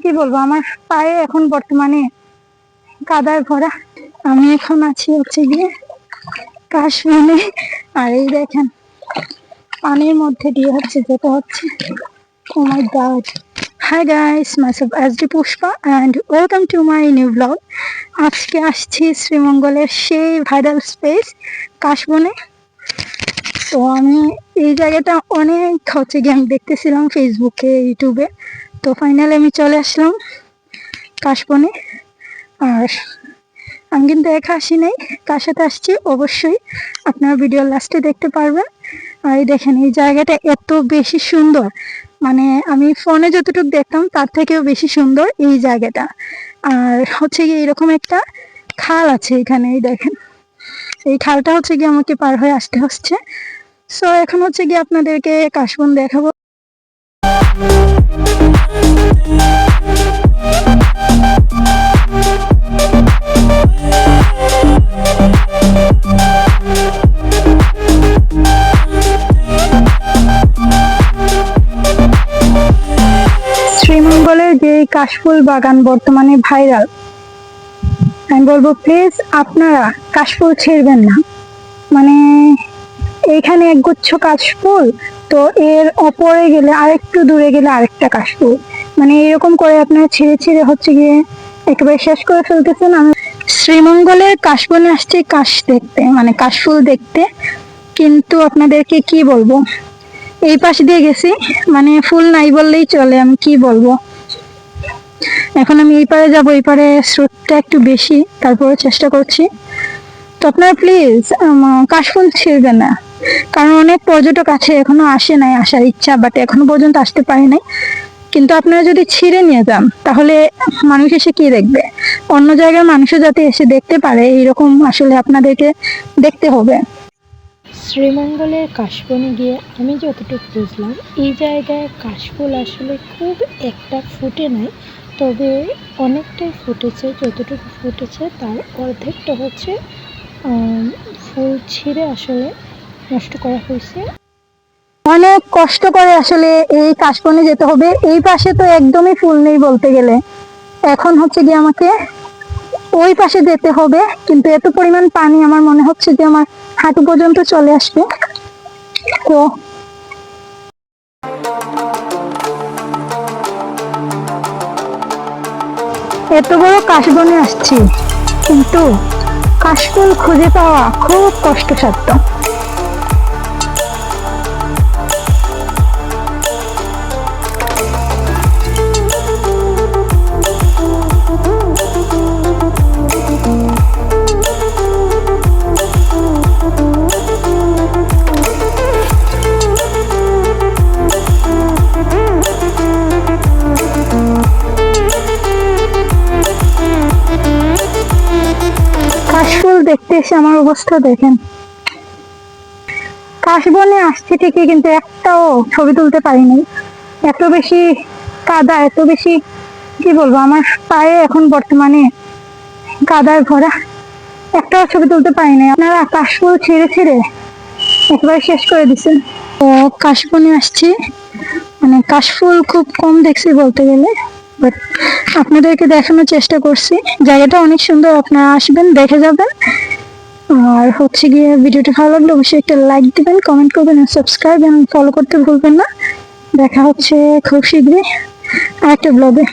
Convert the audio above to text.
কি বলবো, আমার পায়ে এখন বর্তমানে কাদায় ভরা। আমি এখন আছি হচ্ছে গিয়ে কাশবনে। আর এই দেখেন পানির মধ্যে দিয়ে হচ্ছে যেতে হচ্ছে। Oh my God. Hi guys, myself SD Pushpa and welcome to my new blog. আজকে আসছি শ্রীমঙ্গলের সেই ভাইরাল স্পেস কাশবনে। তো আমি এই জায়গাটা অনেক হচ্ছে গিয়ে আমি দেখতেছিলাম ফেসবুকে, ইউটিউবে। তো ফাইনালি আমি চলে আসলাম কাশবনে। আর আমি কিন্তু একা আসি নাই, কার সাথে আসছি অবশ্যই আপনারা ভিডিও লাস্টে দেখতে পারবেন। আর এই দেখেন এই জায়গাটা এত বেশি সুন্দর, মানে আমি ফোনে যতটুকু দেখতাম তার থেকেও বেশি সুন্দর এই জায়গাটা। আর হচ্ছে গিয়ে এরকম একটা খাল আছে এখানে, এই দেখেন এই খালটা হচ্ছে গিয়ে আমাকে পার হয়ে আসতে হচ্ছে। সো এখন হচ্ছে গিয়ে আপনাদেরকে কাশবন দেখাবো। শ্রীমঙ্গলের যে কাশফুল বাগান বর্তমানে ভাইরাল, আমি বলবো প্লিজ আপনারা কাশফুল ছেড়বেন না। মানে এইখানে একগুচ্ছ কাশফুল, তো এর অপরে গেলে আরেকটু দূরে গেলে আরেকটা কাশফুল, মানে এরকম করে আপনারা ছিঁড়ে ছিঁড়ে হচ্ছে গিয়ে একেবারে শেষ করে ফেলতেছেন। আমি শ্রীমঙ্গলের কাশবনে আসছি কাশ দেখতে, মানে কাশফুল দেখতে। কিন্তু আপনাদেরকে কি বলবো, এই পাশ দিয়ে গেছি, মানে ফুল নাই বললেই চলে। আমি কি বলবো, এখন আমি এই পারে যাবো, এই পারে স্রোতটা একটু বেশি, তারপরে চেষ্টা করছি। তো আপনারা প্লিজ কাশফুল ছিঁড়বেন না, কারণ অনেক পর্যটক আছে এখনো আসে নাই, আসার ইচ্ছা, বাট এখনো পর্যন্ত আসতে পারে নাই। কিন্তু আপনারা যদি ছিঁড়ে নিয়ে যান তাহলে মানুষ এসে কি দেখবে? অন্য জায়গার মানুষও যাতে এসে দেখতে পারে, এইরকম আসলে আপনাদেরকে দেখতে হবে। শ্রীমঙ্গলের কাশবনে গিয়ে আমি যতটুকু বুঝলাম, এই জায়গায় কাশফুল আসলে খুব একটা ফুটে নাই, তবে অনেকটাই ফুটেছে। যতটুকু ফুটেছে তার অর্ধেকটা হচ্ছে ফুল ছিঁড়ে আসলে নষ্ট করা হয়েছে। অনেক কষ্ট করে আসলে এই কাশবনে যেতে হবে। এই পাশে তো একদমই ফুল নেই বলতে গেলে। এখন হচ্ছে গিয়ে আমাকে ওই পাশে যেতে হবে, কিন্তু এত পরিমাণ পানি আমার মনে হচ্ছে যে আমার হাঁটু পর্যন্ত চলে আসবে। তো এত বড় কাশবনে আসছি, কিন্তু কাশফুল খুঁজে পাওয়া খুব কষ্টসাধ্য। কাশফুল দেখতে এসে আমার অবস্থা দেখেন। কাশবনে আসছি ঠিকই, কিন্তু একটাও ছবি তুলতে পারিনি। এত বেশি কাদা, এত বেশি কি বলবো, আমার পায়ে এখন বর্তমানে কাদায় ভরা, একটাও ছবি তুলতে পারিনি। আপনারা কাশফুল ছিঁড়ে ছিঁড়ে একবার শেষ করে দিচ্ছেন। তো কাশবনে আসছি, মানে কাশফুল খুব কম দেখছি বলতে গেলে, বাট আপনাদেরকে দেখানোর চেষ্টা করছি। জায়গাটা অনেক সুন্দর, আপনারা আসবেন, দেখে যাবেন। আর হচ্ছে গিয়ে ভিডিওটি ভালো লাগলে অবশ্যই একটা লাইক দিবেন, কমেন্ট করবেন, সাবস্ক্রাইব এবং ফলো করতে ভুলবেন না। দেখা হচ্ছে খুব শীঘ্রই আরেকটা ব্লগে।